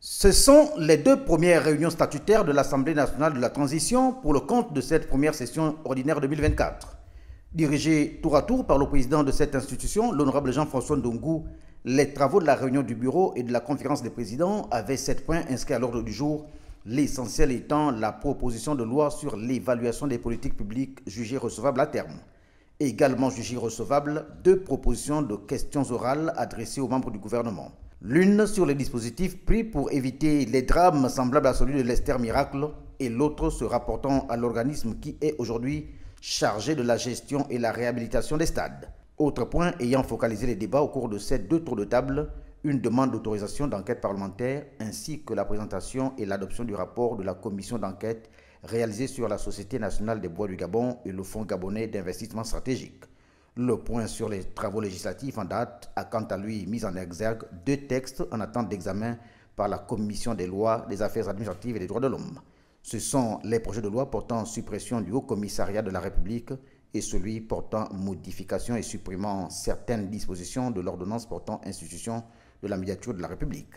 Ce sont les deux premières réunions statutaires de l'Assemblée nationale de la transition pour le compte de cette première session ordinaire 2024. Dirigés tour à tour par le président de cette institution, l'honorable Jean-François Ndongou, les travaux de la réunion du bureau et de la conférence des présidents avaient 7 points inscrits à l'ordre du jour, l'essentiel étant la proposition de loi sur l'évaluation des politiques publiques jugées recevables à terme. Également jugées recevables, 2 propositions de questions orales adressées aux membres du gouvernement. L'une sur les dispositifs pris pour éviter les drames semblables à celui de l'Esther Miracle et l'autre se rapportant à l'organisme qui est aujourd'hui chargé de la gestion et la réhabilitation des stades. Autre point ayant focalisé les débats au cours de ces 2 tours de table, une demande d'autorisation d'enquête parlementaire ainsi que la présentation et l'adoption du rapport de la commission d'enquête réalisée sur la Société nationale des bois du Gabon et le Fonds gabonais d'investissement stratégique. Le point sur les travaux législatifs en date a quant à lui mis en exergue 2 textes en attente d'examen par la Commission des lois, des affaires administratives et des droits de l'homme. Ce sont les projets de loi portant suppression du Haut Commissariat de la République et celui portant modification et supprimant certaines dispositions de l'ordonnance portant institution de la médiature de la République.